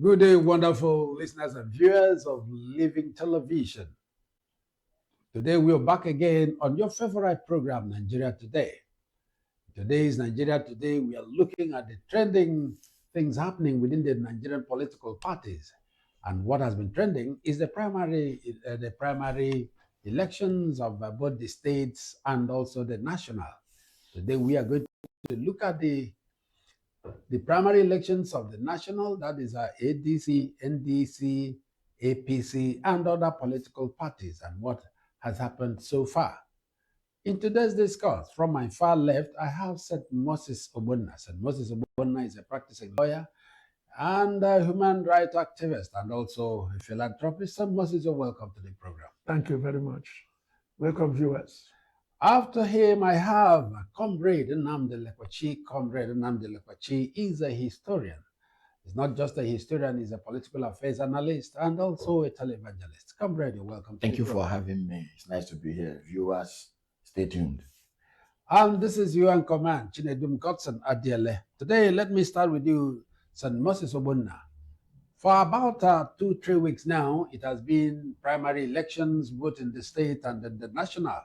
Good day, wonderful listeners and viewers of Living Television. Today we are back again on your favorite program, Nigeria Today. Today is Nigeria Today. We are looking at the trending things happening within the Nigerian political parties. And what has been trending is the primary elections of both the states and also the national. Today we are going to look at the primary elections of the national, that is ADC, NDC, APC, and other political parties, and what has happened so far. In today's discourse, from my far left, I have St. Moses Ogbonna. St. Moses Ogbonna is a practicing lawyer and a human rights activist, and also a philanthropist. St. Moses, you're welcome to the program. Thank you very much. Welcome, viewers. After him, I have Comrade Nnamdi Lekwachi. Comrade Nnamdi Lekwachi is a historian. He's not just a historian, he's a political affairs analyst and also a televangelist. Comrade, you're welcome. Thank you for having me. It's nice to be here. Viewers, stay tuned. And this is you and Command, Chinedum Godson Adiele. Today, let me start with you, St. Moses Ogbonna. For about 2-3 weeks now, it has been primary elections, both in the state and in the national.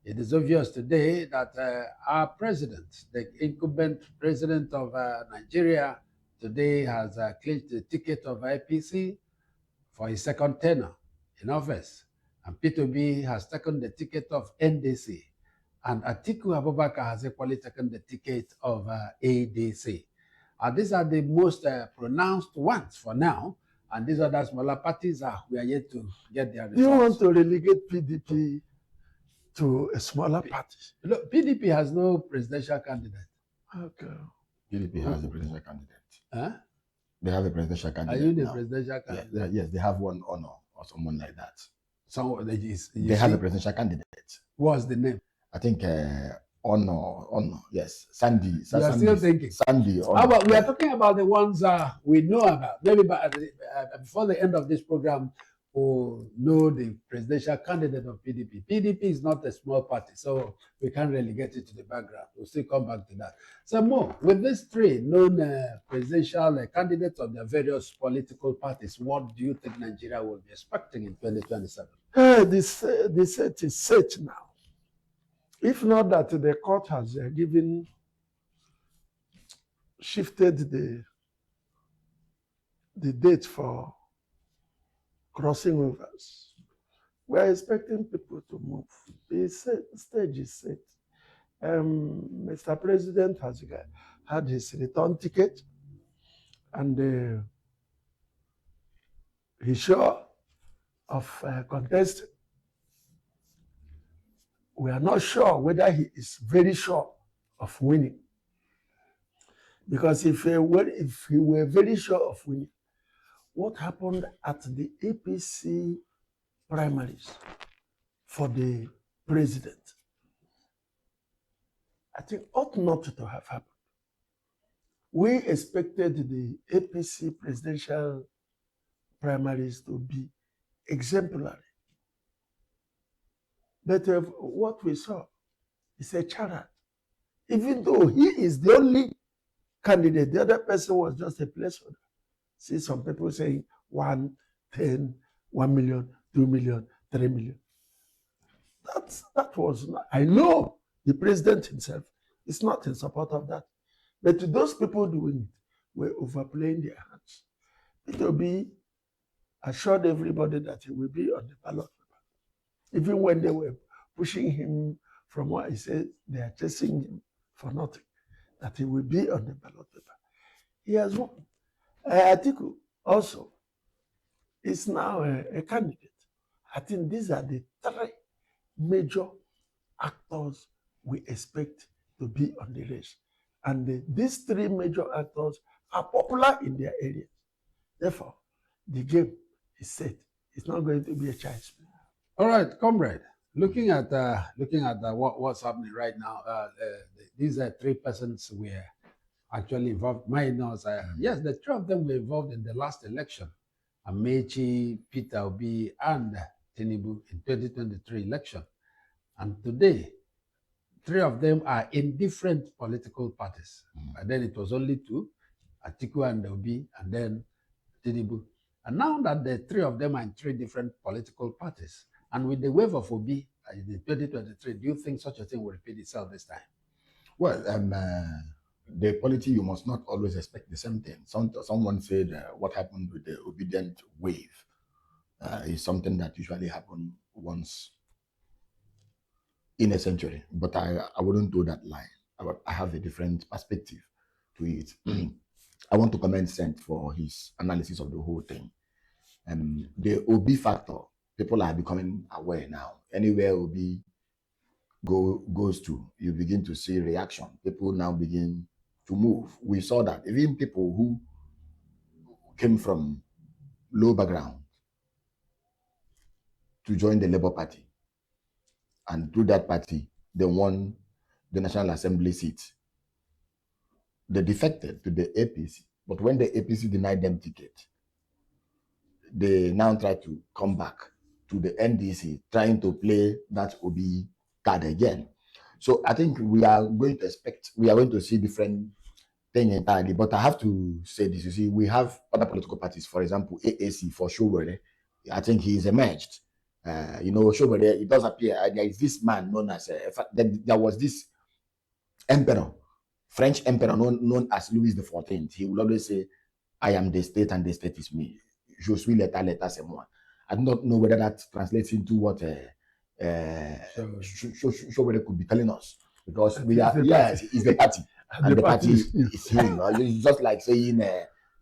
It is obvious today that our president, the incumbent president of Nigeria, today has clinched the ticket of IPC for his second tenure in office. And P2B has taken the ticket of NDC. And Atiku Abubakar has equally taken the ticket of ADC. These are the most pronounced ones for now. And these other smaller parties we are yet to get their results. Do you want to relegate PDP to a smaller party? Look, PDP has no presidential candidate. Okay. PDP has a presidential candidate. Huh? They have a presidential candidate. Are you the now. presidential candidate? Yes, they have one honor or someone like that. So they have a presidential candidate. What's the name? I think honor, yes. Sandy. You are still thinking. Sandy. We are talking about the ones we know about. Maybe before the end of this program, who know the presidential candidate of PDP. PDP is not a small party, so we can't really get it to the background. We'll still come back to that. So more, with these three known presidential candidates of the various political parties, what do you think Nigeria will be expecting in 2027? The set is set now. If not that the court has shifted the date for crossing overs, we are expecting people to move. The stage is set. Mr. President has had his return ticket, and he's sure of contesting. We are not sure whether he is very sure of winning. Because if he were very sure of winning, what happened at the APC primaries for the president, I think ought not to have happened. We expected the APC presidential primaries to be exemplary. But what we saw is a charade. Even though he is the only candidate, the other person was just a placeholder. See some people saying 1, 10, 1 million, 2 million, 3 million. That was not, I know the president himself is not in support of that. But those people doing it were overplaying their hands. P2B assured everybody that he will be on the ballot paper. Even when they were pushing him from what he said, they are chasing him for nothing, that he will be on the ballot paper. He has won. Atiku also is now a candidate. I think these are the 3 major actors we expect to be on the race. And these 3 major actors are popular in their areas. Therefore, the game is set. It's not going to be a chance. All right, comrade. Looking at what's happening right now, these are 3 persons were actually involved. Minors, yes, the 3 of them were involved in the last election. Amechi, Peter Obi, and Tinubu in 2023 election. And today, 3 of them are in different political parties. And then it was only 2, Atiku and Obi, and then Tinubu. And now that the three of them are in three different political parties, and with the wave of Obi in 2023, do you think such a thing will repeat itself this time? Well, the polity, you must not always expect the same thing. Someone said what happened with the obedient wave is something that usually happens once in a century. But I wouldn't do that line. I have a different perspective to it. I want to commend Sent for his analysis of the whole thing. The Obi factor, people are becoming aware now. Anywhere Obi goes to, you begin to see reaction. People now begin to move. We saw that even people who came from low background to join the Labour Party, and through that party, they won the National Assembly seat. They defected to the APC, but when the APC denied them ticket, they now try to come back to the NDC, trying to play that Obi card again. So I think we are going to see different things entirely. But I have to say this, you see, we have other political parties, for example, AAC for Showore. I think he is emerged. Showore, it does appear there is this man known as, there was this emperor, French emperor known as Louis XIV. He will always say, I am the state and the state is me. Je suis l'état, l'état c'est moi. I do not know whether that translates into what Showore could be telling us, because we are, yes, it's the party, and the party is him. It's just like saying,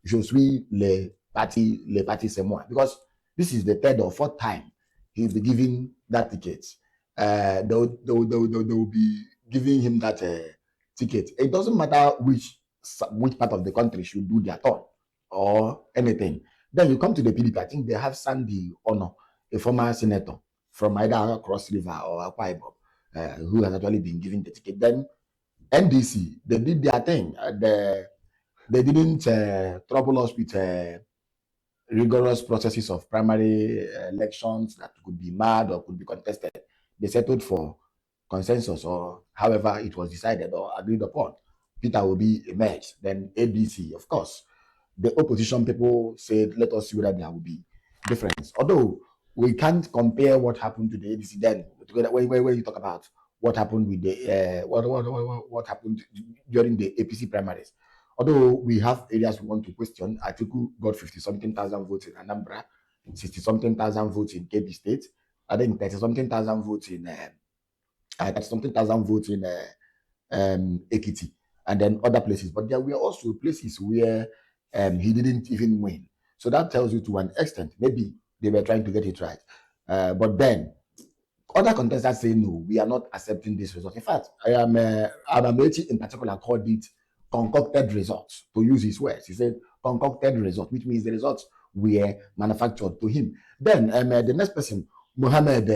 je suis le parti c'est moi, because this is the third or fourth time he'll be giving that ticket. They will be giving him that ticket. It doesn't matter which part of the country should do their turn or anything. Then you come to the PDP. I think they have Sandy Ono, a former senator from either Cross River or Akwa Ibom, who has actually been given the ticket. Then NDC, they did their thing. They didn't trouble us with rigorous processes of primary elections that could be mad or could be contested. They settled for consensus, or however it was decided or agreed upon. Peter Obi emerged. Then ABC, of course. The opposition people said, let us see whether there will be difference. Although we can't compare what happened to the ADC then, when you talk about what happened with the what happened during the APC primaries. Although we have areas we want to question. Atiku got 50-something thousand votes in Anambra, 60-something thousand votes in Kebbi State, I think 30-something thousand votes in Ekiti, and then other places. But there were also places where he didn't even win. So that tells you to an extent, maybe they were trying to get it right. But then other contestants say, no, we are not accepting this result. In fact, Amamechi in particular called it concocted results, to use his words. He said concocted result, which means the results were manufactured to him. Then the next person, Mohammed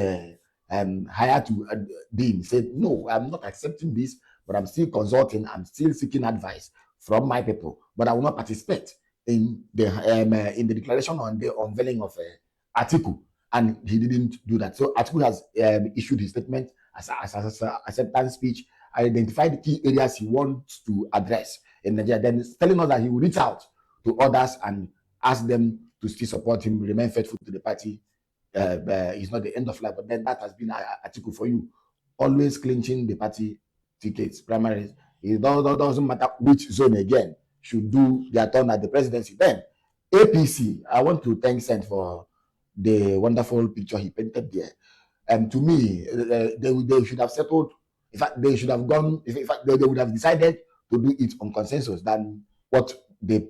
Hayatu Dean, said, no, I'm not accepting this, but I'm still consulting, I'm still seeking advice from my people, but I will not participate in the declaration on the unveiling of Atiku, and he didn't do that. So Atiku has issued his statement as acceptance speech, identified the key areas he wants to address in Nigeria, then telling us that he will reach out to others and ask them to still support him, remain faithful to the party. It's not the end of life, but then that has been Atiku for you, always clinching the party tickets, primaries. It doesn't matter which zone again should do their turn at the presidency. Then APC, I want to thank Sent for the wonderful picture he painted there. And to me, they should have settled. In fact, they should have gone. In fact, they would have decided to do it on consensus than what they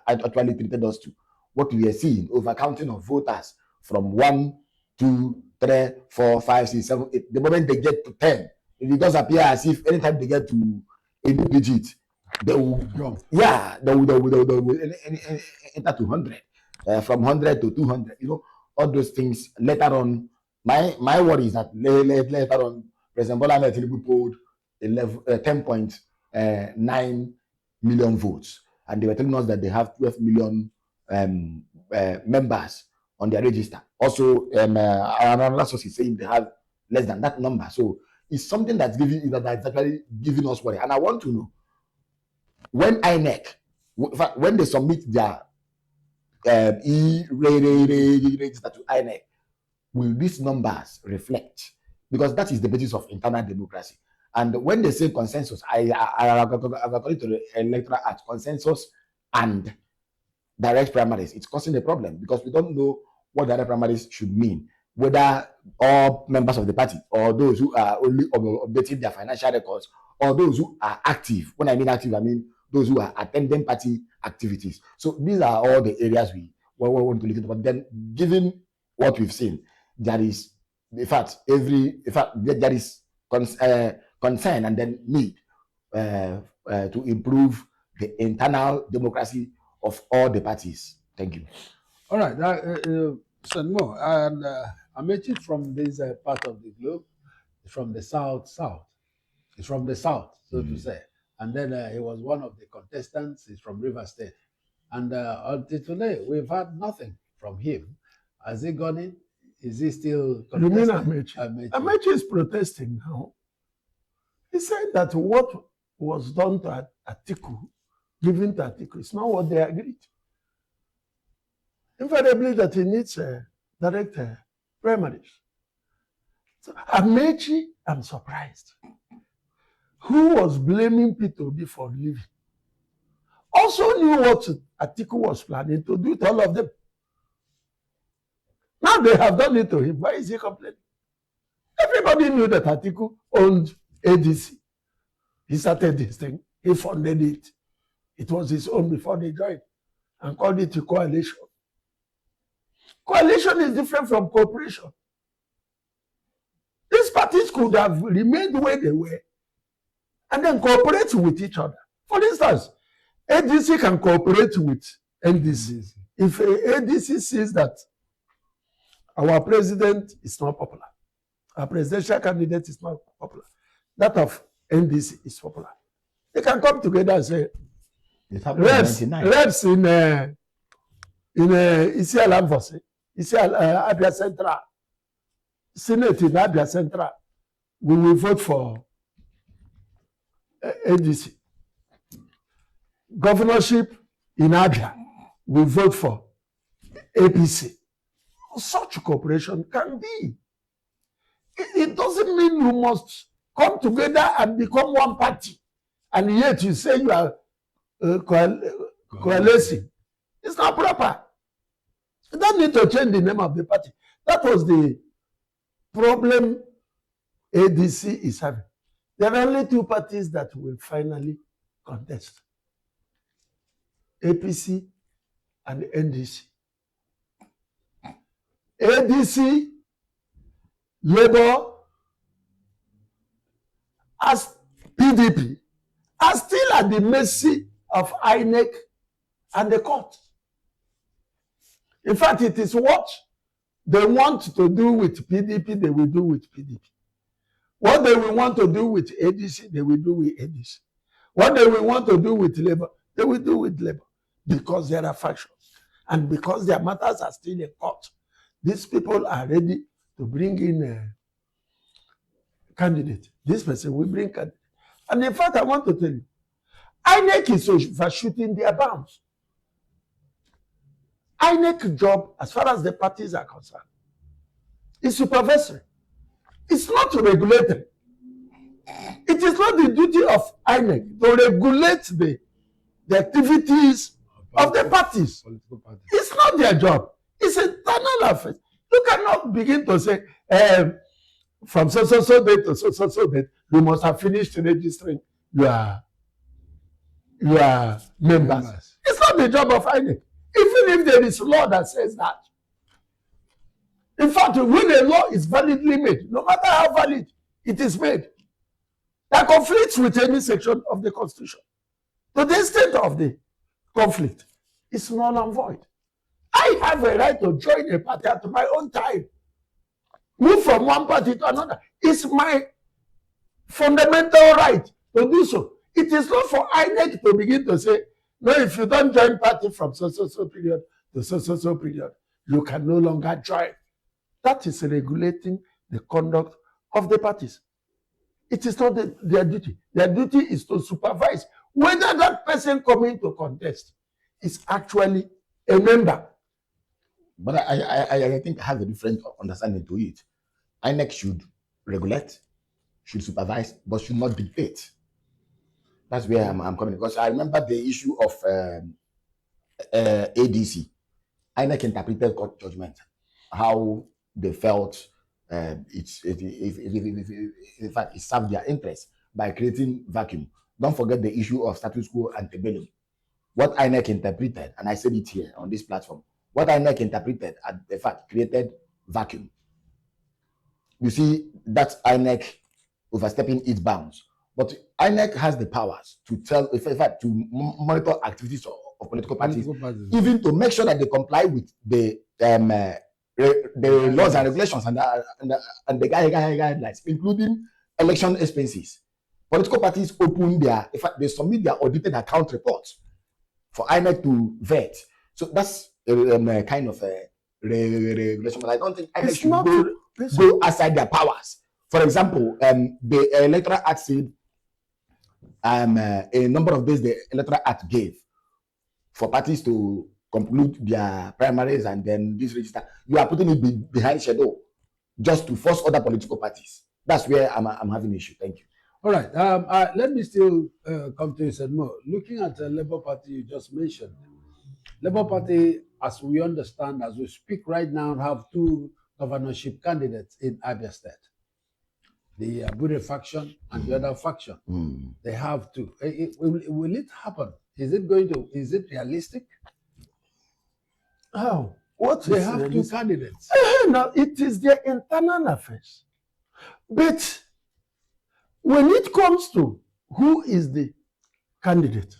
actually treated us to. What we are seeing, overcounting of voters from 1, 2, 3, 4, 5, 6, 7, 8. The moment they get to 10, it does appear as if anytime they get to a new digit, they will jump. Yeah, they will enter to 100, from 100 to 200. All those things. Later on, my worry is that later on, President Bola Ahmed Tinubu polled 10.9 million votes, and they were telling us that they have 12 million members on their register. Also, another source is saying they have less than that number. So it's something that's actually giving us worry. And I want to know, when INEC, when they submit their register to INEC, will these numbers reflect? Because that is the basis of internal democracy. And when they say consensus, according to the Electoral Act, consensus and direct primaries, it's causing a problem because we don't know what direct primaries should mean, whether all members of the party or those who are only updating their financial records or those who are active. When I mean active, I mean those who are attending party activities. So these are all the areas we want to look at. But then, given what we've seen, there is, there is concern and then need to improve the internal democracy of all the parties. Thank you. All right, Sanmo, and Amechi from this part of the globe, from the south. He's from the south, so to say. And then he was one of the contestants. He's from River State. And until today, we've had nothing from him. Has he gone in? Is he still You mean contesting? Amechi? Amechi is protesting now. He said that what was done to Atiku, given to Atiku, is not what they agreed. Invariably, that he needs direct primaries. So Amechi, I'm surprised. Who was blaming P2B for leaving? Also knew what Atiku was planning to do to all of them. Now they have done it to him. Why is he complaining? Everybody knew that Atiku owned ADC. He started this thing. He funded it. It was his own before they joined and called it a coalition. Coalition is different from cooperation. These parties could have remained the way they were and then cooperate with each other. For instance, ADC can cooperate with NDC. If ADC sees that our president is not popular, our presidential candidate is not popular, that of NDC is popular, they can come together and say, reps in Isiala Anvosi, Abia Central, Senate in Abia Central, we will vote for ADC. Governorship in Abia, we vote for APC. Such cooperation can be. It doesn't mean you must come together and become one party, and yet you say you are coalescing. It's not proper. You don't need to change the name of the party. That was the problem ADC is having. There are only two parties that will finally contest: APC and NDC. ADC, Labour, as PDP, are still at the mercy of INEC and the court. In fact, it is what they want to do with PDP, they will do with PDP. What they will want to do with ADC, they will do with ADC. What they will want to do with Labour, they will do with Labour. Because there are factions. And because their matters are still in court. These people are ready to bring in a candidate. This person will bring candidate. And in fact, I want to tell you, INEC is overshooting their bounds. INEC job, as far as the parties are concerned, is supervisory. It's not regulatory. It is not the duty of INEC to regulate the activities of the parties. It's not their job. It's internal affairs. You cannot begin to say, from so date to so date, you must have finished registering your members. It's not the job of INEC. Even if there is law that says that. In fact, when a law is validly made, no matter how valid it is made, that conflicts with any section of the Constitution. To the extent of the conflict, it's null and void. I have a right to join a party at my own time. Move from one party to another. It's my fundamental right to do so. It is not for INEC to begin to say, no, if you don't join party from so period to so period, you can no longer join. That is regulating the conduct of the parties. It is not their duty. Their duty is to supervise whether that person coming to contest is actually a member. But I think I have a different understanding to it. INEC should regulate, should supervise, but should not dictate. That's where I'm coming, because I remember the issue of ADC. INEC interpreted court judgment, how they felt in fact, it served their interest by creating vacuum. Don't forget the issue of status quo antebellum. What INEC interpreted, and I said it here on this platform, what INEC interpreted at the fact created vacuum. You see, that's INEC overstepping its bounds. But INEC has the powers to tell, in fact, to monitor activities of political parties, even to make sure that they comply with the laws and regulations and the guidelines, including election expenses. Political parties open their, in fact, they submit their audited account reports for INEC to vet. So that's a kind of a regulation, but I don't think INEC should go outside their powers. For example, the Electoral Act said a number of days the Electoral Act gave for parties to conclude their primaries and then this register. You are putting it behind shadow just to force other political parties. That's where I'm having an issue. Thank you. All right. Let me still come to you, Sedmo. Looking at the Labour Party you just mentioned, Labour Party, as we understand, as we speak right now, have two governorship candidates in Abia State. The Abure faction and the other faction. They have two. Will it happen? Is it realistic? How? What they have two candidates. Now, it is their internal affairs. But when it comes to who is the candidate,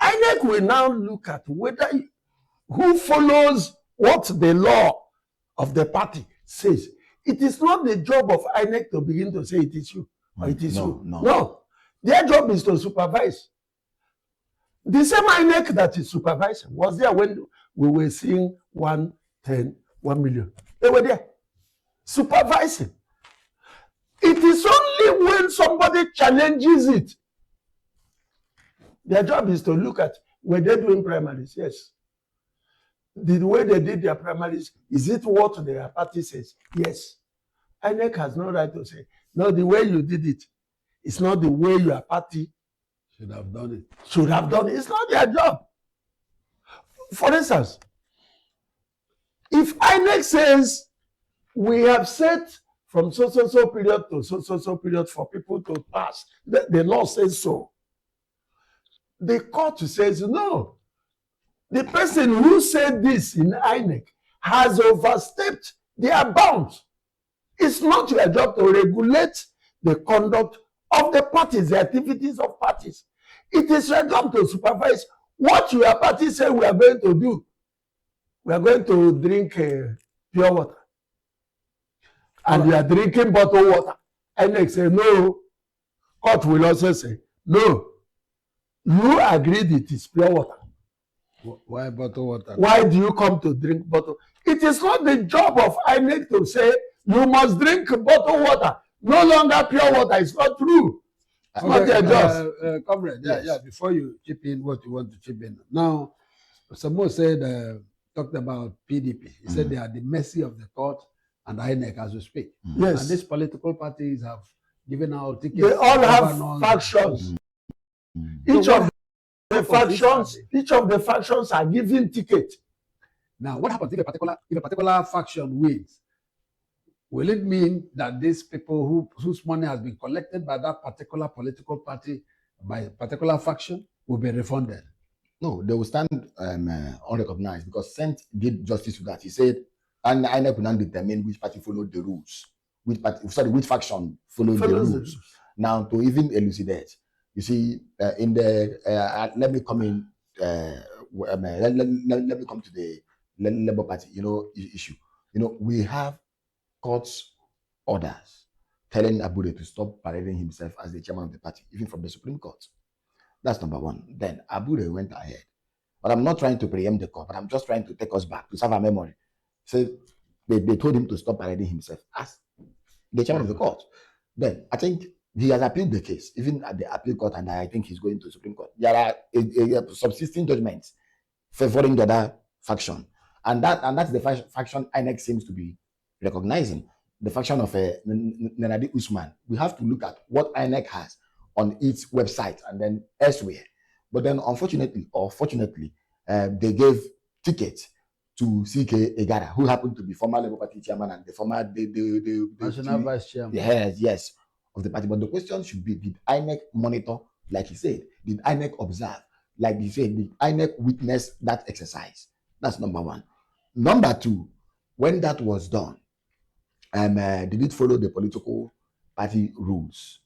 INEC will now look at who follows what the law of the party says. It is not the job of INEC to begin to say it is you or it is you. No. Their job is to supervise. The same INEC that is supervising was there when we were seeing 110, 1 million. They were there supervising. It is only when somebody challenges it. Their job is to look at, were they doing primaries? Yes. The way they did their primaries, is it what their party says? Yes. INEC has no right to say, no, the way you did it, it's not the way your party should have done it. It's not their job. For instance, if INEC says we have set from so period to so period for people to pass, the law says so. The court says no. The person who said this in INEC has overstepped their bounds. It's not your job to regulate the conduct of the parties, the activities of parties. It is your job to supervise what your party say we are going to do. We are going to drink pure water. And we are drinking bottled water. INEC say no. Court will also say no. You agreed it is pure water. Why bottled water? Why do you come to drink bottled? It is not the job of INEC to say you must drink bottled water. No longer pure water. It's not true. It's not their job. Comrade, yeah, before you chip in what you want to chip in. Now, someone said, talked about PDP. He said they are the mercy of the court and INEC as we speak. Yes. And these political parties have given out tickets. They all have factions. Each of the factions are given tickets. Now, what happens if a particular faction wins? Will it mean that these people whose money has been collected by that particular political party, by a particular faction, will be refunded? No, they will stand unrecognized, because Sent did justice to that. He said, and INEC will not determine which party followed the rules, which faction followed the rules. Now, to even elucidate, you see, let me come in. Let me come to the Labour Party, issue. We have court's orders telling Abure to stop parading himself as the chairman of the party, even from the Supreme Court. That's number one. Then Abure went ahead. But I'm not trying to preempt the court, but I'm just trying to take us back to serve our memory. So they told him to stop parading himself as the chairman of the court. Then I think he has appealed the case, even at the appeal court, and I think he's going to the Supreme Court. There are subsisting judgments favoring the other faction, and that's the faction INEC seems to be recognizing, the faction of Nenadi Usman. We have to look at what INEC has on its website and then elsewhere. But then, unfortunately or fortunately, they gave tickets to CK Egara, who happened to be former Labour Party chairman and the former National Vice Chairman. Yes, of the party. But the question should be: did INEC monitor, like he said? Did INEC observe, like he said? Did INEC witness that exercise? That's number one. Number two, when that was done, did it follow the political party rules?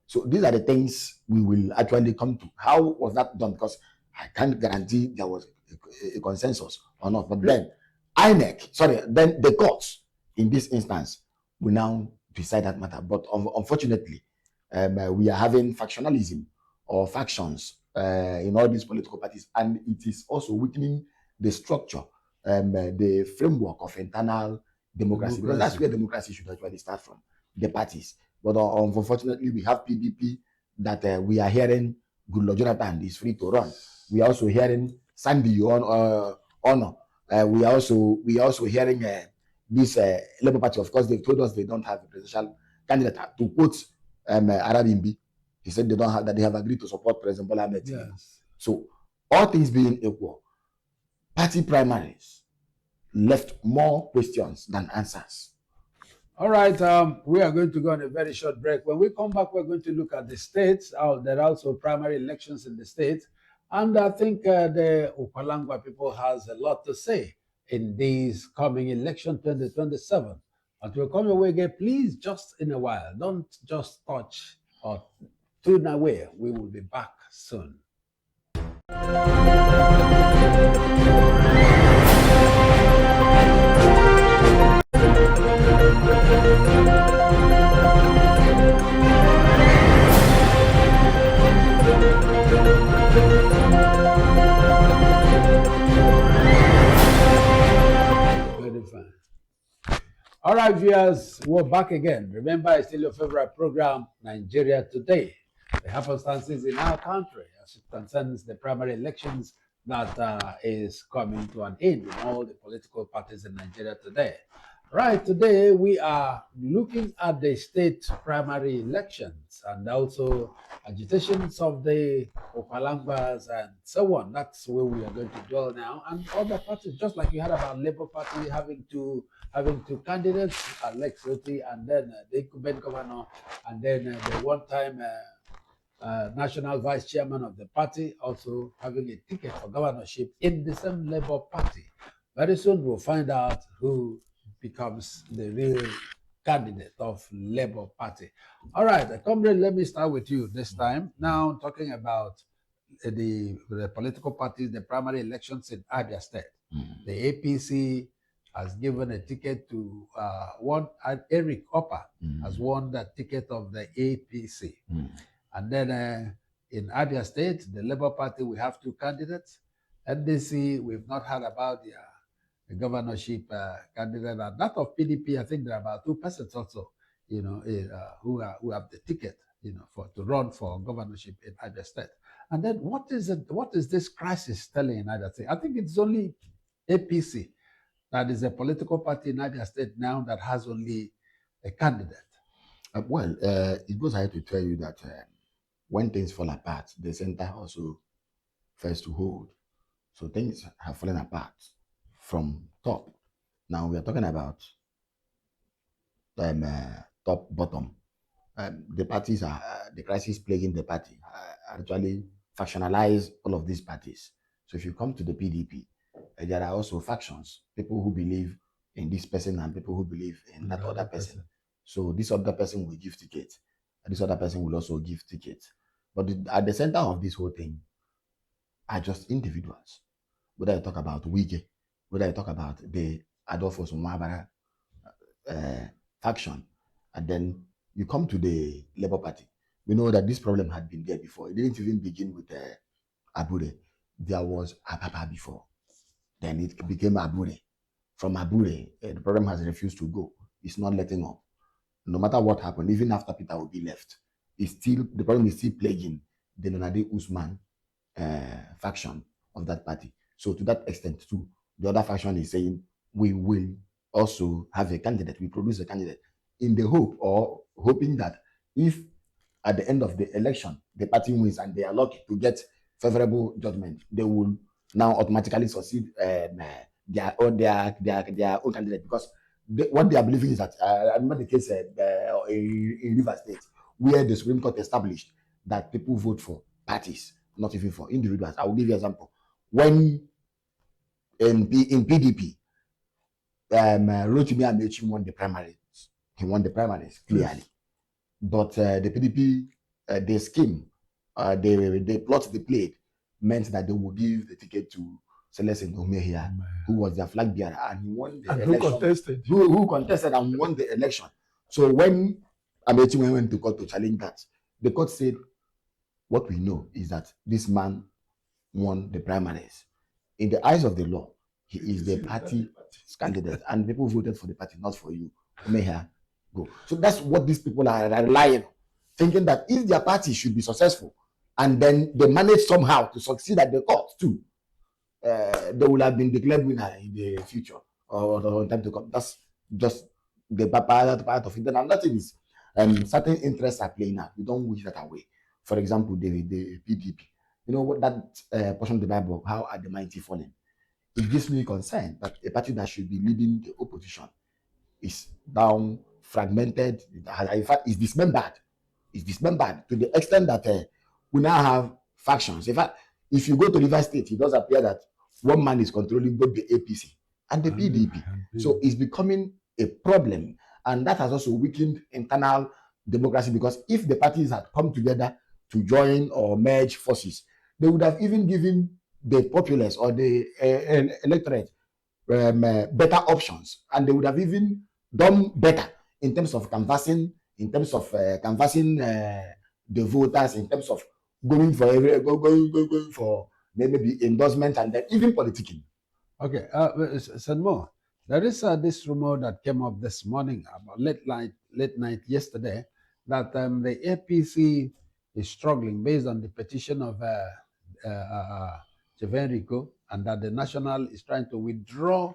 So these are the things we will actually come to. How was that done? Because I can't guarantee there was a consensus or not. But then then the courts in this instance will now decide that matter. But unfortunately, we are having factionalism or factions in all these political parties, and it is also weakening the structure, the framework of internal democracy, because that's where democracy should actually start from, the parties. But unfortunately, we have PDP that we are hearing Goodluck Jonathan is free to run. We are also hearing Sandy Honor. We are also hearing this Labour Party. Of course, they've told us they don't have a presidential candidate. To quote Arabimbi, he said they don't have that. They have agreed to support President Bola Ahmed Tinubu. Yes. So, all things being equal, party primaries left more questions than answers. All right, we are going to go on a very short break. When we come back, we're going to look at the states. There are also primary elections in the states. And I think the Upalangwa people has a lot to say in these coming election 2027. Until we come away again, please, just in a while, don't just touch or tune away. We will be back soon. Very fine. All right, viewers, we're back again. Remember, it's still your favorite program, Nigeria Today. The happenstances in our country as it concerns the primary elections that is coming to an end in all the political parties in Nigeria today. Right, today we are looking at the state primary elections and also agitations of the Opalangbas and so on. That's where we are going to dwell now. And other parties, just like you had about Labour Party having two candidates, Alex Otti and then the incumbent governor, and then the one-time national vice chairman of the party also having a ticket for governorship in the same Labour Party. Very soon we'll find out who becomes the real candidate of Labour Party. All right, comrade, let me start with you this time. Now talking about the political parties, the primary elections in Abia State. The APC has given a ticket to Eric Oppa has won that ticket of the APC. And then in Abia State, the Labour Party, we have two candidates. NDC, we've not heard about the governorship candidate. And that of PDP, I think there are about 2 persons also, who have the ticket, to run for governorship in Abia State. And then what is this crisis telling in Abia State? I think it's only APC that is a political party in Abia State now that has only a candidate. It goes ahead to tell you that when things fall apart, the center also fails to hold. So things have fallen apart from top. Now we are talking about top, bottom. The parties are, the crisis plaguing the party actually factionalize all of these parties. So if you come to the PDP, there are also factions, people who believe in this person and people who believe in that other person. So this other person will give tickets, and this other person will also give tickets. But at the center of this whole thing are just individuals. Whether you talk about Wige, whether you talk about the Adolfo Sumabara faction, and then you come to the Labour Party. We know that this problem had been there before. It didn't even begin with Abure. There was Apapa before. Then it became Abure. From Abure, the problem has refused to go. It's not letting up. No matter what happened, even after Peter Obi left, the problem is still plaguing the Nonade Usman faction of that party. So to that extent too, the other faction is saying, we will also have a candidate, we produce a candidate, in the hope or hoping that if at the end of the election the party wins and they are lucky to get favorable judgment, they will now automatically succeed their own candidate, because what they are believing is that I remember the case in Rivers State, where the Supreme Court established that people vote for parties, not even for individuals. I will give you an example. When in PDP, Rotimi Amechi won the primaries. He won the primaries clearly, but the PDP, the scheme, the plot they played meant that they would give the ticket to Celestin Omehia, who was their flag bearer, and he won the election. Who contested and won the election. So when Amechi went to court to challenge that, the court said, what we know is that this man won the primaries. In the eyes of the law, he is the party candidate, and people voted for the party, not for you. Omehia, go. So that's what these people are relying on, thinking that if their party should be successful, and then they manage somehow to succeed at the court too, they will have been declared winner in the future or in time to come. That's just the part of it. And another thing is, certain interests are playing out. We don't wish that away. For example, the PDP. You know what that portion of the Bible, how are the mighty fallen? It gives me concern that a party that should be leading the opposition is down, fragmented. In fact, is dismembered. It's dismembered to the extent that we now have factions. In fact, if you go to Rivers State, it does appear that one man is controlling both the APC and the PDP. So it's becoming a problem. And that has also weakened internal democracy, because if the parties had come together to join or merge forces, they would have even given the populace or the electorate better options, and they would have even done better in terms of canvassing, the voters, in terms of going for maybe endorsement, and then even politicking. Okay, Sanmo, there is this rumor that came up this morning about late night yesterday, that the APC is struggling based on the petition of Chevenrico, and that the National is trying to withdraw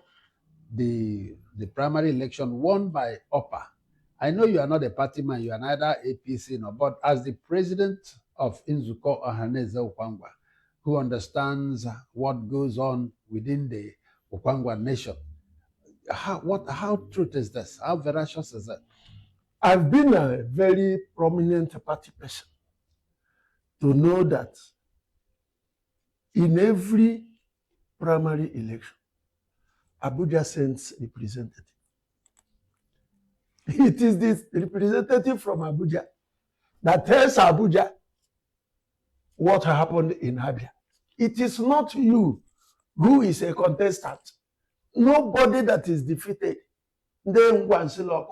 the primary election won by OPA. I know you are not a party man, you are neither APC nor, but as the president of Nzuko Ohaneze Okwangwa, who understands what goes on within the Okwangwa nation, how truth is this? How veracious is it? I've been a very prominent party person to know that in every primary election, Abuja sends representative. It is this representative from Abuja that tells Abuja what happened in Abia. It is not you who is a contestant. Nobody that is defeated, then once or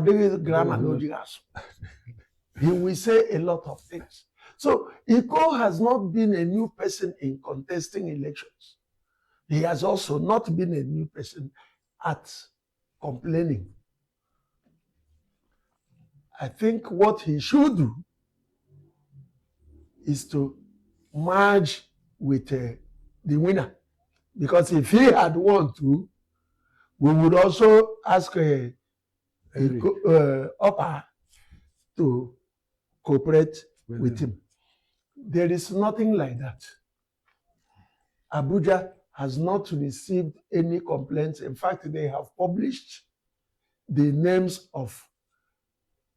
there is grammar no. He will say a lot of things. So Iko has not been a new person in contesting elections. He has also not been a new person at complaining. I think what he should do is to merge with the winner. Because if he had won to, we would also ask Opa to cooperate with him. There is nothing like that. Abuja has not received any complaints. In fact, they have published the names of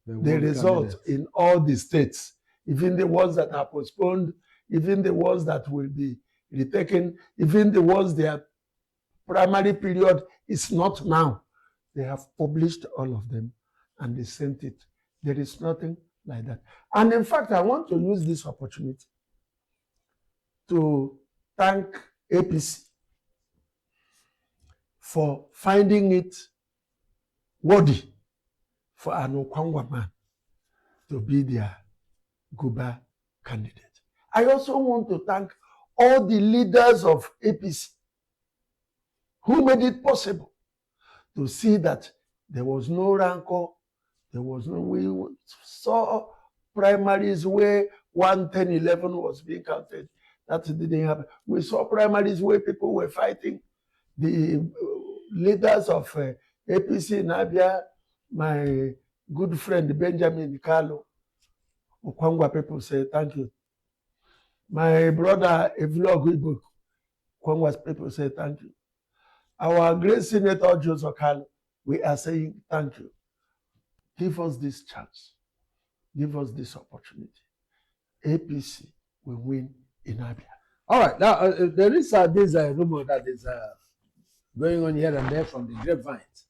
the results in all the states, even the ones that are postponed, even the ones that will be retaken, even the ones their primary period is not now. They have published all of them and they sent it. There is nothing like that. And in fact, I want to use this opportunity to thank APC for finding it worthy for an Okwangwa man to be their Guba candidate. I also want to thank all the leaders of APC who made it possible to see that there was no rancor, we saw primaries where 1, 10, 11 was being counted, That didn't happen. We saw primaries where people were fighting. The leaders of APC in Abia, my good friend Benjamin Kalu, Okwangwa people say thank you. My brother Evlo Guibu, Okwangwa's people say thank you. Our great Senator Joseph Kalu, we are saying thank you. Give us this chance. Give us this opportunity. APC will win in Abia. All right. Now, there is this rumor that is going on here and there from the grapevines.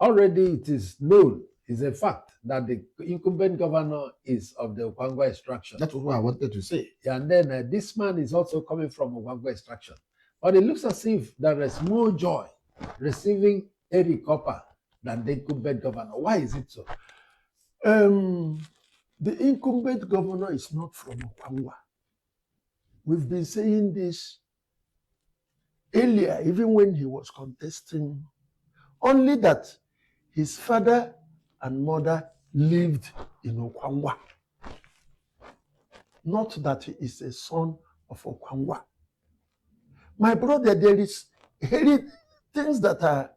Already it is known, it's a fact, that the incumbent governor is of the Okwangwa extraction. That's what I wanted to say. And then this man is also coming from Okwangwa extraction. But it looks as if there is more joy receiving Eric Copper than the incumbent governor. Why is it so? The incumbent governor is not from Okwangwa. We've been saying this earlier, even when he was contesting, only that his father and mother lived in Okwangwa. Not that he is a son of Okwangwa. My brother, there is things that are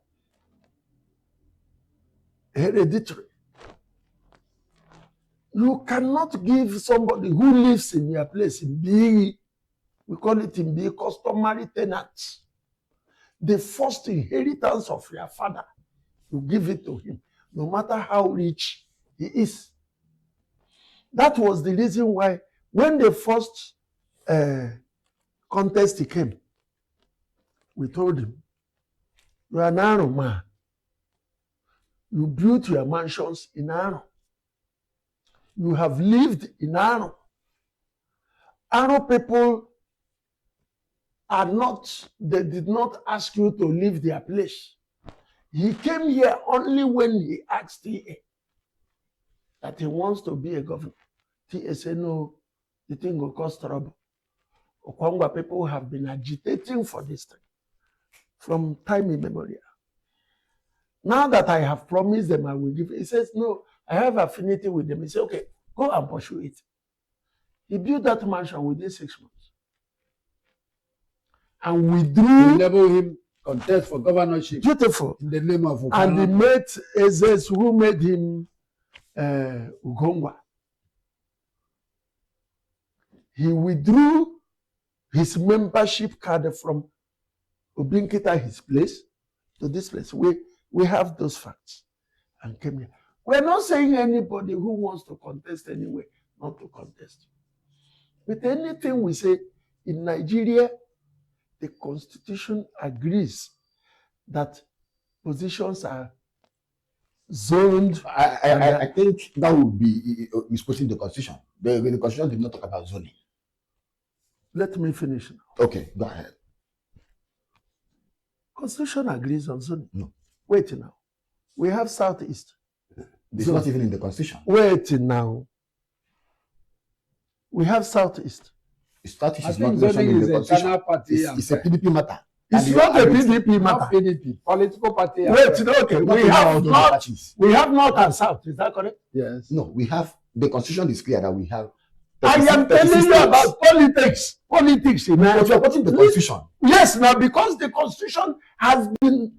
hereditary. You cannot give somebody who lives in your place in being, we call it in being customary tenants, the first inheritance of your father. You give it to him, no matter how rich he is. That was the reason why when the first contest came, we told him, you are an Aro man. You built your mansions in Aro. You have lived in Aro. Aro people are not, they did not ask you to leave their place. He came here only when he asked TA that he wants to be a governor. TA said, no, the thing will cause trouble. Okwangwa people have been agitating for this thing from time immemorial. Now that I have promised them I will give, he says, no, I have affinity with them. He said, okay, go and pursue it. He built that mansion within 6 months. And withdrew. Enable him contest for governorship. Beautiful. In the name of Okwangwa. And he met Ezes, who made him Ugongwa. He withdrew his membership card from Obinkita, his place, to this place. We have those facts and came here. We're not saying anybody who wants to contest anyway, not to contest. With anything we say, in Nigeria, the constitution agrees that positions are zoned. I think that would be misquoting the constitution. The constitution did not talk about zoning. Let me finish now. Okay, go ahead. Constitution agrees on zoning. No. Wait now. We have Southeast. It's not even in the constitution. Wait now. We have Southeast. Status I is not think mentioned zoning in is the a constitution. internal party. It's a PDP matter. It's And not a you are PDP Not matter. PDP, political party. Wait, okay. not We in all have those North, parties. we have North and South. Is that correct? Yes. No, we have the constitution is clear that we have. I am 36 telling you states. about politics. Politics in But you Nigeria. are quoting the constitution. Yes, now because the constitution has been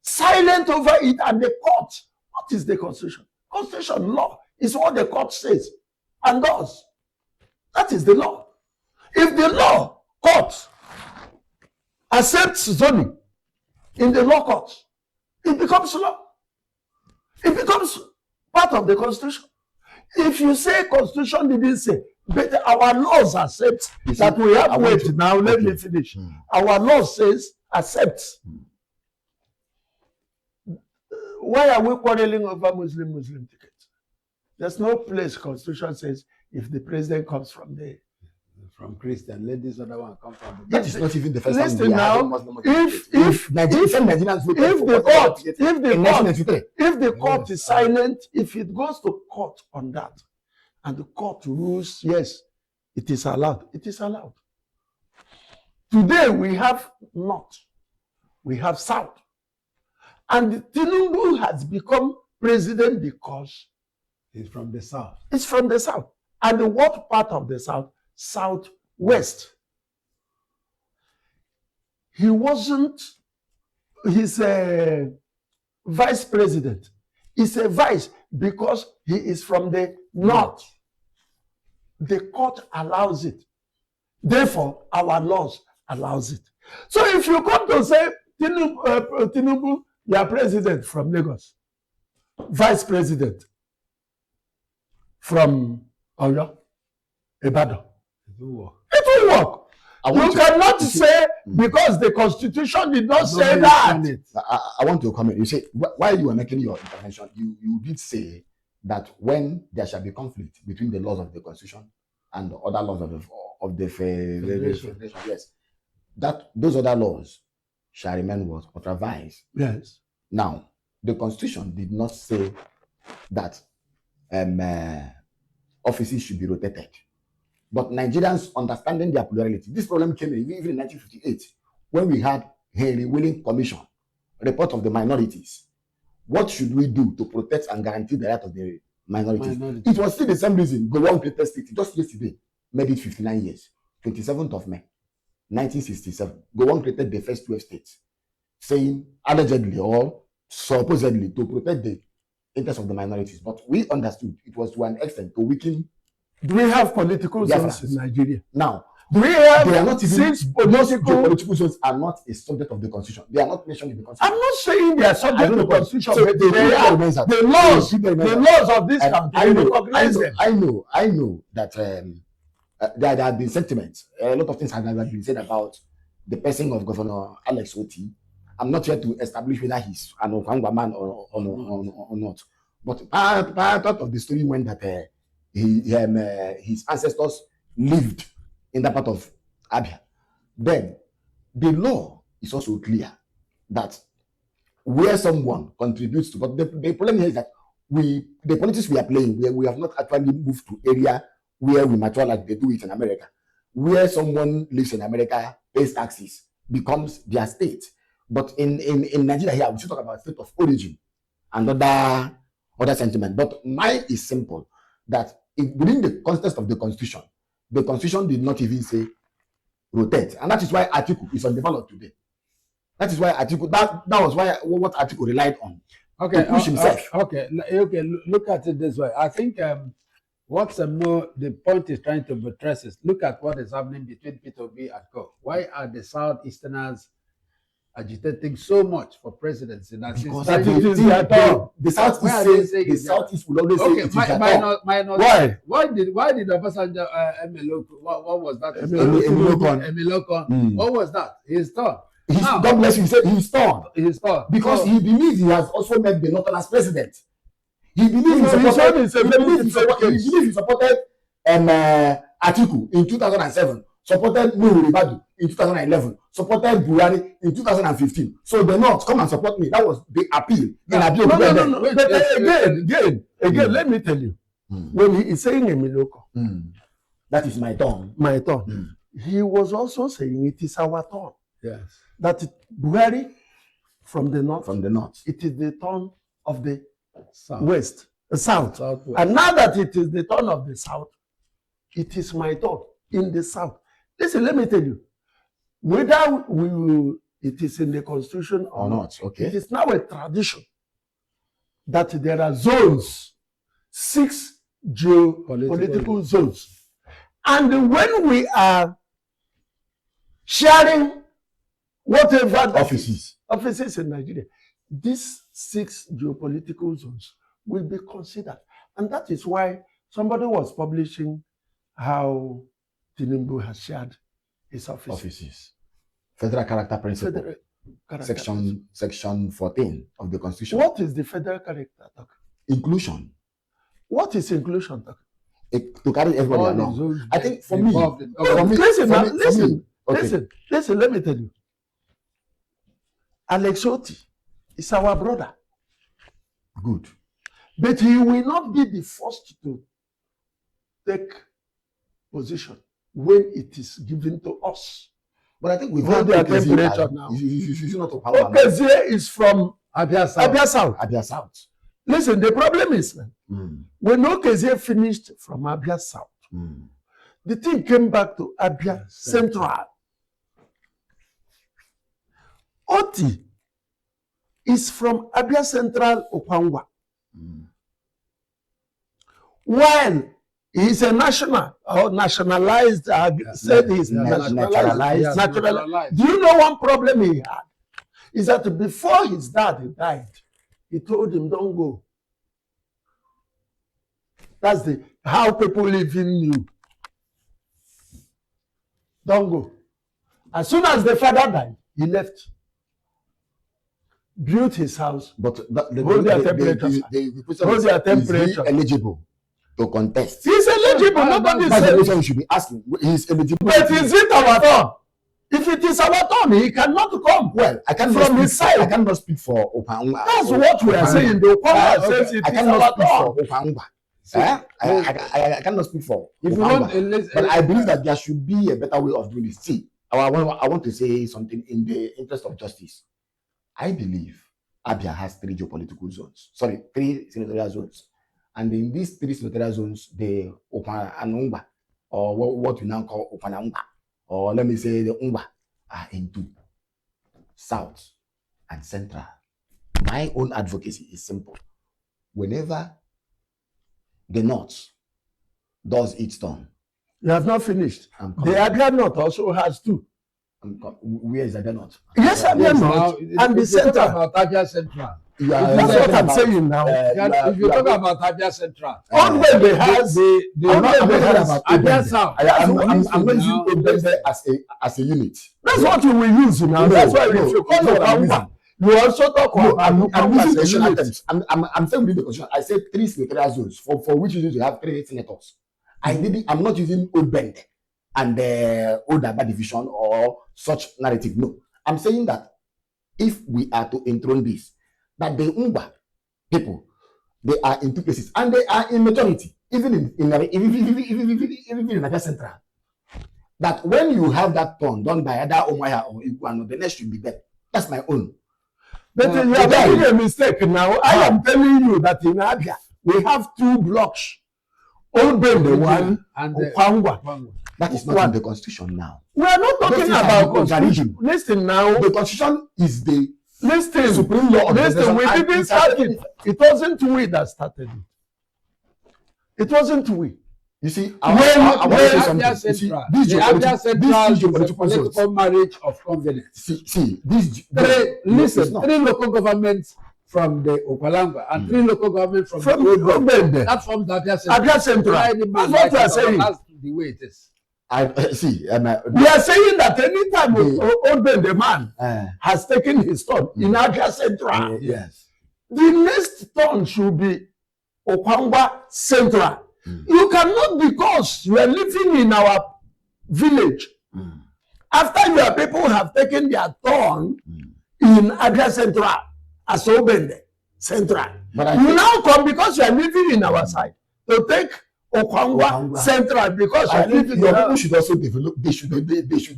silent over it and the court. What is the constitution? Constitution law is what the court says and does. That is the law. If the law court accepts zoning in the law court, it becomes law. It becomes part of the constitution. If you say constitution didn't say, but our laws accept that we have. Wait now, let me finish. Our law says accepts. Why are we quarreling over Muslim tickets? There's no place constitution says if the president comes from there. From Christian, let this other one come from the. That is not even the first time Listen we are now, having Muslim if Nigerians voted if for the Muslim court, ticket if the in court, 1993. if the court Yes. is silent, if it goes to court on that, and the court rules, yes, it is allowed. It is allowed. Today we have North, we have South, and Tinubu has become president because He's from the south. it's from the South. And what part of the South? Southwest. he wasn't, he's a vice president. He's a vice because he is from the north. The court allows it. Therefore, our laws allows it. So if you come to say, Tinubu, you are president from Lagos, vice president from Oyo, Ibadan, it will work. You cannot say because the constitution did not say that. I want to comment. You say while you were making your intervention, you did say that when there shall be conflict between the laws of the constitution and the other laws of the federation, yes, that those other laws shall remain what revised. Yes. Now, the constitution did not say that offices should be rotated. But Nigerians understanding their plurality, this problem came in even in 1958 when we had Henry Willing Commission, report of the minorities. What should we do to protect and guarantee the right of the minorities? It was still the same reason Gowon created state just yesterday, made it 59 years, 27th of May, 1967. Gowon created the first 12 states, saying allegedly or supposedly to protect the interests of the minorities. But we understood it was to an extent to weaken. Do we have political zones in Nigeria? Now, do we have they are not even, since political zones are not a subject of the constitution. They are not mentioned in the constitution. I'm not saying they are subject to the constitution, so but they are the laws of this country. I know that there have been sentiments. A lot of things have been said about the person of Governor Alex Otti. I'm not here to establish whether he's an Okangwa man or not. But part of the story went that his ancestors lived in that part of Abia. Then the law is also clear that where someone contributes to, but the problem here is that the politics we are playing, we have not actually moved to area where we mature like they do it in America, where someone lives in America, pays taxes, becomes their state. But in Nigeria here, we should talk about state of origin and other sentiment. But mine is simple, that within the context of the constitution did not even say rotate. And that is why Atiku is on the ballot today. That is why Atiku, that was why what Atiku relied on. Okay, to push himself. Okay, look at it this way. I think what's more, the point is trying to buttress is look at what is happening between Peter Obi and Co. Why are the Southeasterners agitating so much for presidency? Because the Southeast will always say it is Why did Obasanjo Emiloko, what was that? Emiloko. What was that? His turn. God bless you. He said he's torn. He's torn. Because he believes he has also met the Northern as president. He believes he supported Atiku in 2007, supported Nuhu Ribadu in 2011, supported Buhari in 2015. So the North, come and support me. That was the appeal. Again, let me tell you. When he is saying Emiloko, that is my turn. My turn. He was also saying it is our turn. Yes. That Buhari from the north. It is the turn of the south. And now that it is the turn of the south, it is my turn in the south. Listen, let me tell you, whether it is in the constitution or not, okay, it is now a tradition that there are zones, 6 geopolitical zones. And when we are sharing whatever offices in Nigeria, these 6 geopolitical zones will be considered. And that is why somebody was publishing how Tinubu has shared his offices. Federal Character Principle. Section 14 of the Constitution. What is the federal character talk? Inclusion. What is inclusion talk? To carry everybody along. I think for me, listen, let me tell you. Alex Otti is our brother. Good. But he will not be the first to take position when it is given to us. But I think we've had their temperature now. Okezie is from Abia South. Listen, the problem is when Okezie finished from Abia South, the thing came back to Abia Central. Oti is from Abia Central Okwangwa. While he's a national or nationalized, said he's naturalized. naturalized. Do you know one problem he had? Is that before his dad died, he told him, don't go. That's how people even knew. Don't go. As soon as the father died, he left. Built his house. But Hold their temperature. Hold their temperature. Is he eligible to contest? He's eligible. Nobody That's the said. question we should be asking. He's eligible. But is it our turn? If it is our turn, he cannot come. Well, I cannot From speak his side. I cannot speak for Okwangwa. That's what we are saying. The Okwangwa says it I is cannot our speak for turn. Okwangwa. See, I cannot speak for if you Okwangwa. want, But I believe that there should be a better way of doing this. See, I want to say something in the interest of justice. I believe Abia has 3 geopolitical zones. Sorry, 3 senatorial zones. And in these 3 senatorial zones, the Okwanangwa, or what we now call Okwanangwa, or let me say the Ungwa, are in 2, South and Central. My own advocacy is simple. Whenever the North does its turn, You have not finished. I'm The coming. Abia North also has 2. Where is Abia North? Yes, Abia yes, North now, and the if you talk center. about Abia Central, You That's what I'm saying now. if you talk about Abia Central, Ogbende has I'm not talking about Abia Ogbende. South. I'm That's not what using now- Ogbende as a unit. That's what you will use now. No, That's why no, if you call no, I'm Okwangwa, you also talk No, about I'm Okwangwa using as a constitutional unit. terms. I'm saying within the constitution. I said 3 senatorial zones for which you have 3 senators. I'm not using Ogbende and the Odaba division or such narrative. No, I'm saying that if we are to enthrone this, that the Ungba people, they are in 2 places and they are in majority, even in Abia Central. That when you have that turn done by either Omaya or Iguano, the next should be them. That's my own. But you are making a mistake now. I am telling you that in Abia, we have 2 blocks. Ogbende one, and Okwangwa. That is not in the constitution now. We are not talking Those things about are constitution. Listen now. The constitution is the Listen. supreme law of the Listen, nation. we and didn't it's start it. It wasn't we that started it. It wasn't we. You see, The I want to say something. Abia You see, Central, these the Abia Central is a geopolitical zones. political marriage of convenience. See, these Listen, 3 local governments from the Okwalangwa and 3 local governments from the Ogbende. That forms the Abia Central. Abia Central. That's what we are saying. That's the way it is. I see. We are saying that anytime Ogbende man has taken his turn in Abia Central, yes. the next turn should be Okwangwa Central. You cannot, because you are living in our village, after your people have taken their turn in Abia Central as Ogbende Central, But you now come because you are living in our side to take Okwangwa Central because you I are think living your in people our... should also develop. They should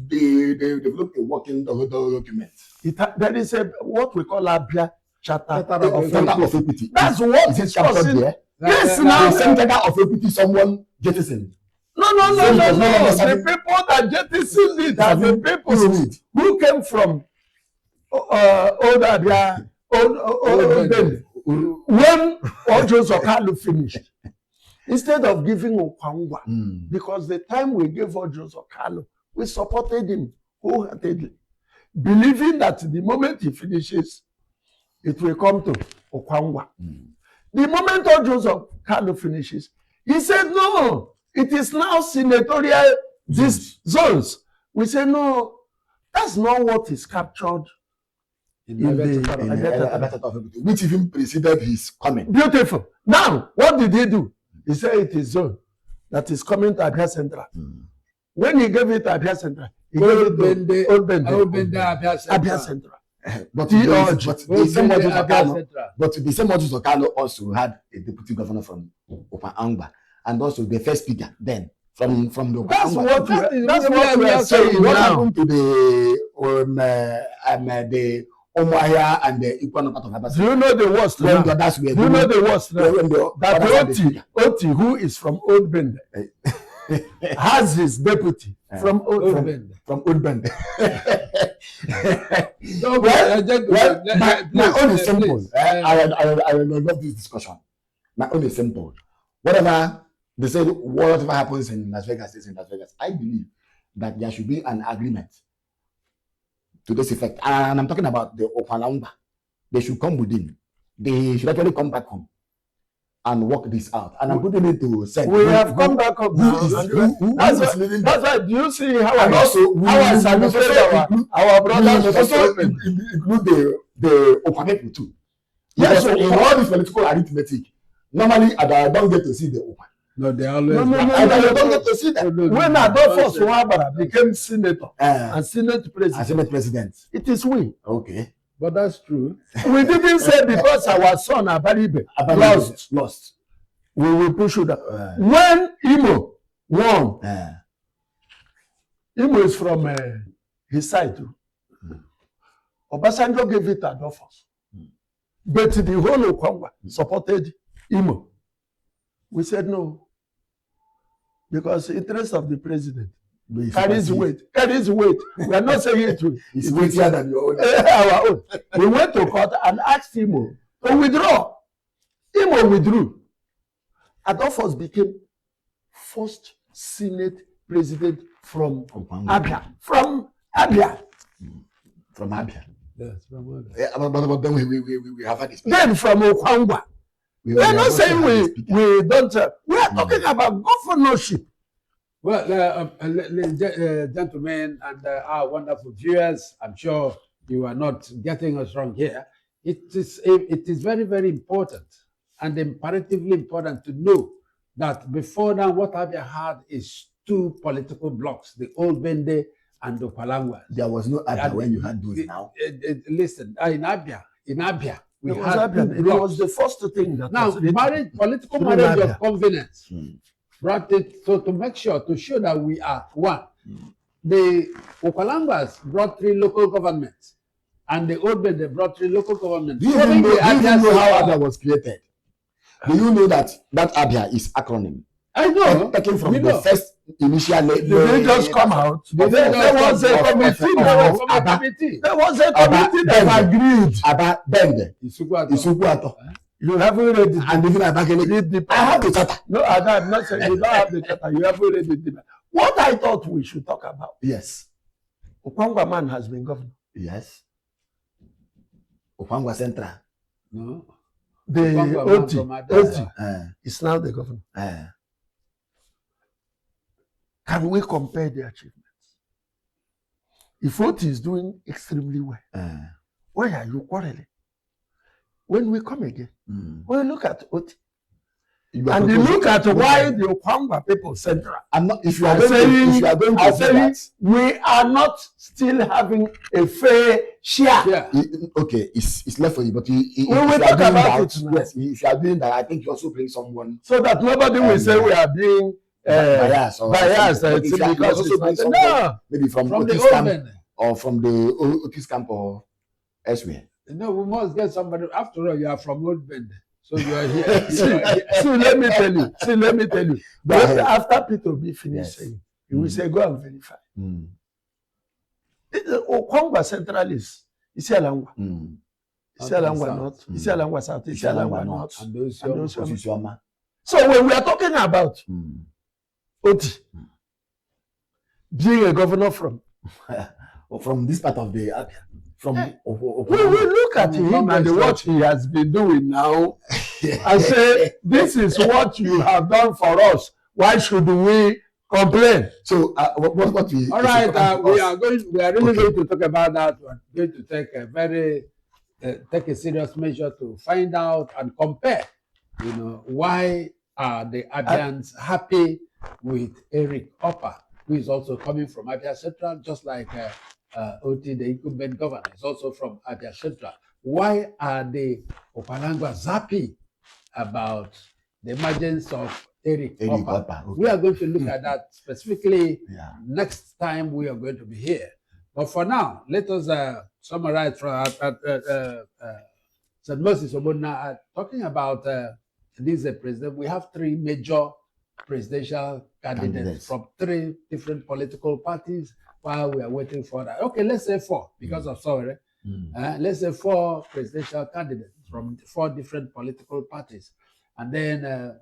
develop a working document. There is what we call Abia Charter Charter of Charter Equity. of equity. That's what Is it is captured causing. there? Yes, The now. same charter of equity someone jettisoned. No. The people that jettisoned it are the people who came from old Abia, old Benin. When Ojo Zokalu finished, instead of giving Okwangwa, because the time we gave Ojo Zokalu, we supported him wholeheartedly, believing that the moment he finishes, it will come to Okwangwa. The moment Ojo Zokalu finishes, he said, no, it is now senatorial zones. We say, no, that's not what is captured in the Charter of equity, which even preceded his coming. Beautiful. Now, what did he do? He said it is zone that is coming to Abia Central. When he gave it to Abia Central, he gave it to Ogbende Abia Central. But He the urged. same Ojo Abia Zokano, Central. but the same Ojo Zokano also had a deputy governor from Okwangwa, and also the first speaker then from the That's Okwangwa. what we are saying What now. happened to the Omoaya and the Iguano part of Abia Do Central? you know the worst When now? the others were Do you know the worst now? when the That others were the Oti, who is from Old Bende, has his deputy from Old Bende. from Old Bend. No, Well, gentlemen, well, my own is please, simple. please. I will love this discussion. My own is simple. Whatever they say, whatever happens in Las Vegas is in Las Vegas. I believe that there should be an agreement to this effect. And I'm talking about the Okwalamba. They should come within. They should actually come back home and work this out. And I'm putting it to say We have come back home now. That's why. Do you see how and also I celebrate our brothers for also women? include the Okwa people too. Yes, so in all this political arithmetic, normally I don't get to see the Okwa. No, they always. I don't get to see that. When Adolphus Wabara became senator and senate president, Senate president. it is we. Okay. But that's true. We didn't say because our son Abaribe lost, we will push you down. When Imo won, Imo is from his side too. Obasanjo gave it Adolphus. But the whole of Congo supported Imo. We said no. Because the interest of the president carries weight. We are not saying it. It's weightier than your own. Our own. We went to court and asked Imo to withdraw. Imo withdrew. Adolphus became first Senate president from Abia. From Abia. From Abia. Yes, from what? Yeah, but then we have had this. Then from Okwangwa. We are not saying we don't. We are talking about governorship. Well, gentlemen and our wonderful viewers, I'm sure you are not getting us wrong here. It is very, very important and imperatively important to know that before now, what Abia had is two political blocks, the Old Bende and the Okwalangwas. There was no Abia when you had those now. Listen, in Abia, we It had two it blocks. was the first thing that Now, was political Through marriage Abia. of convenience brought it so to show that we are one. The Okwalangwas brought 3 local governments, and the Old Bende brought 3 local governments. Do you even know how Abia was created? Do you know that Abia is acronym? I know. Taken from We the know. first initial Did they just come out? They There was a committee. There was a committee that agreed. Aba Bende, Isukwuato. Isukwuato, You haven't read it. and even Abakaliki. Read the I have the charter. No, I'm not saying you don't have the charter. You haven't read it. What I thought we should talk about. Yes. Okwangwa man has been governor. Yes. Okwangwa Central. No. The Okwangwa man Oti from Abia. is now the governor. Can we compare the achievements? If Oti is doing extremely well, why are you quarreling? When we come again, we look at Oti. And you look at why the Okwangwa people central. I'm not. If you are are going going to do saying that, we are not still having a fair share. Yeah. okay, it's left for you. But if will you are talk doing about that, it now. yes, if you are doing that, I think you also bring someone So that nobody will say we are being biased. biased. But if you are- you Because also bring it's someone no. maybe from From the Otis Old camp Bende. or from the Otis camp or elsewhere. No, we must get somebody. After all, you are from Old Bende. So you are here. See, let me tell you. Go But ahead. after Peter B finished Yes. saying, he will say, go and verify. Okwangwa Central is Isialangwa. Isialangwa North. Isialangwa South. Isialangwa North. And those And those Osisioma. So when we are talking about Oti being a governor from, From this part of the Abia. From we will look at him and what he has been doing now and say, this is what you have done for us. Why should we complain? So what we all right, we are really Okay. going to talk about that. We're going to take a serious measure to find out and compare, why are the Abians happy with Eric Upper, who is also coming from Abia Central, just like Oti, the incumbent governor, is also from Abia Central. Why are the Okwalangwas happy about the emergence of Eric Upper? Upper, okay. We are going to look at that specifically Yeah. next time we are going to be here. But for now, let us summarize from St. Moses Obunna talking about this president. We have 3 major presidential candidates from 3 different political parties. while we are waiting for that. Okay, let's say 4 because of sorry. Let's say 4 presidential candidates from 4 different political parties. And then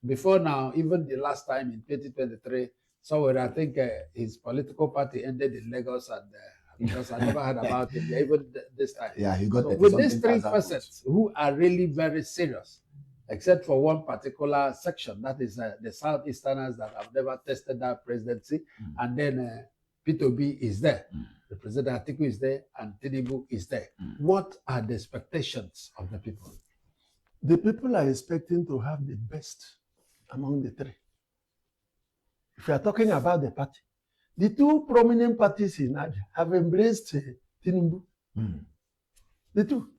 before now, even the last time in 2023, somewhere I think his political party ended in Lagos, and because I never heard about it, even this time. Yeah, he got So with these 3 30-something thousand persons who are really very serious, except for one particular section, that is the Southeasterners that have never tested that presidency, and then P2B is there, the President Atiku is there, and Tinubu is there. What are the expectations of the people? The people are expecting to have the best among the 3. If you are talking about the party, the 2 prominent parties in Abia have embraced Tinubu. The 2.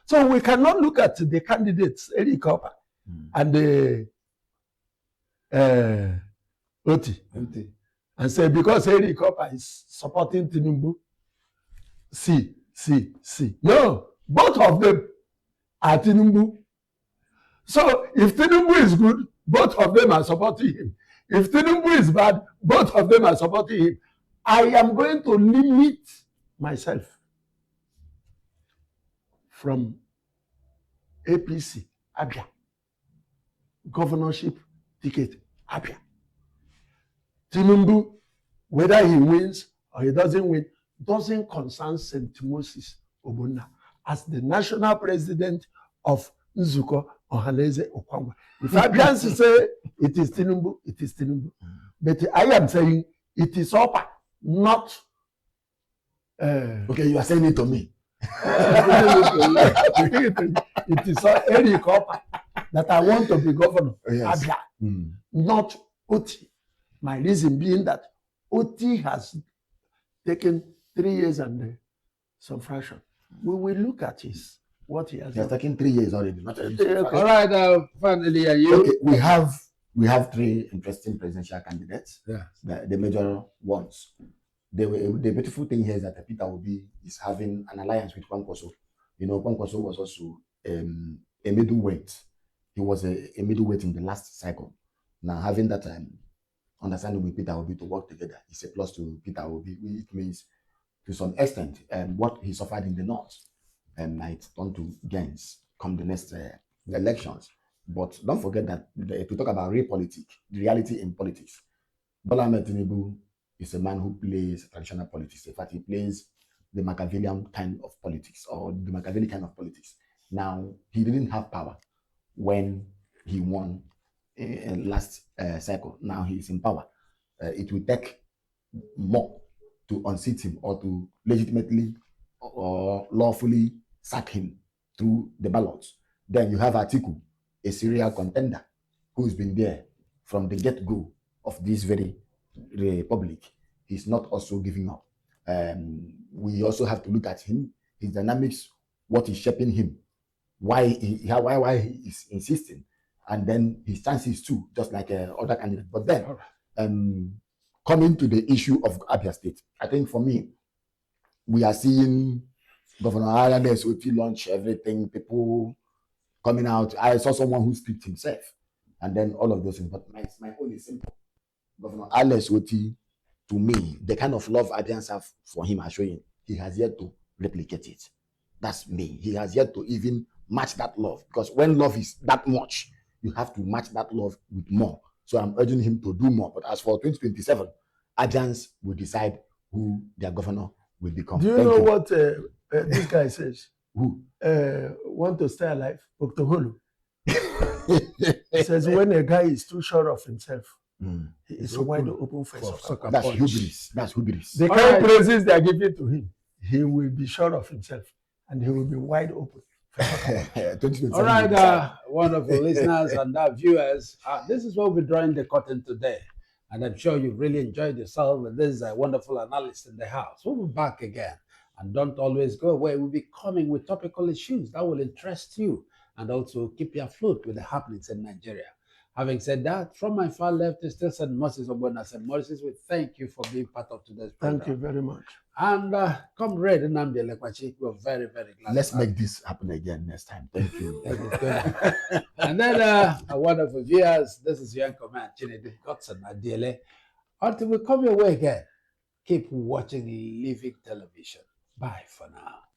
So we cannot look at the candidates, Eric Cooper and Oti, and say because Eric Cooper is supporting Tinubu, see. No, both of them are Tinubu. So if Tinubu is good, both of them are supporting him. If Tinubu is bad, both of them are supporting him. I am going to limit myself from APC, Abia, governorship ticket, Abia. Tinubu, whether he wins or he doesn't win, doesn't concern St. Moses Ogbonna as the national president of Nzuko Ohaneze Okwangwa. If Abians say it is Tinubu, it is Tinubu. But I am saying it is Opa, not. Okay, you are saying it to me. It is Eric Cooper that I want to be governor. Yes. Abia, not Oti. My reason being that Oti has taken 3 years and some fraction. We will look at what he has He has done. taken 3 years already. Not All right, finally, you. Okay, we have 3 interesting presidential candidates. Yeah. The major ones. The beautiful thing here is that Peter Obi is having an alliance with Kwankwaso. You know, Kwankwaso was also a middleweight. He was a middleweight in the last cycle. Now, having that understanding with Peter Obi to work together is a plus to Peter Obi. It means, to some extent, what he suffered in the north might turn to gains come the next elections. But don't forget that if we talk about real politics, the reality in politics, Bola Ahmed Tinubu is a man who plays traditional politics. In fact, he plays the Machiavellian kind of politics, or the Machiavelli kind of politics. Now, he didn't have power when he won last cycle. Now he is in power. It will take more to unseat him or to legitimately or lawfully sack him through the ballots. Then you have Atiku, a serial contender who's been there from the get-go of this very republic. He's not also giving up. We also have to look at him, his dynamics, what is shaping him, why he is insisting, and then his chances too, just like other candidates. But then, coming to the issue of Abia State, I think for me, we are seeing Governor Alex Oti launch everything, people coming out. I saw someone who speaks himself, and then all of those things. But my own is simple. Governor Alex Oti, to me, the kind of love Abians have for him are showing, he has yet to replicate it. That's me. He has yet to even match that love. Because when love is that much, you have to match that love with more. So I'm urging him to do more. But as for 2027, Abians will decide who their governor will become. Do you know what this guy says? Who? Want to stay alive? Oktogolo. He says when a guy is too sure of himself, he is a wide open face of soccer. That's hubris. That's hubris. The kind of praises they are giving to him, he will be sure of himself and he will be wide open. All right, wonderful listeners and viewers. This is where we're drawing the curtain today. And I'm sure you've really enjoyed yourself with this wonderful analyst in the house. We'll be back again. And don't always go away. We'll be coming with topical issues that will interest you and also keep you afloat with the happenings in Nigeria. Having said that, from my far left is still St. Moses Ogbonna. St. Moses, we thank you for being part of today's program. Thank you very much. And comrade Nnamdi Elekwachi, we're very, very glad. Let's make this happen again next time. Thank you. And then, our wonderful viewers, this is your anchor man, Chinedu Godson Adiele. Until we come your way again, Keep watching Living Television. Bye for now.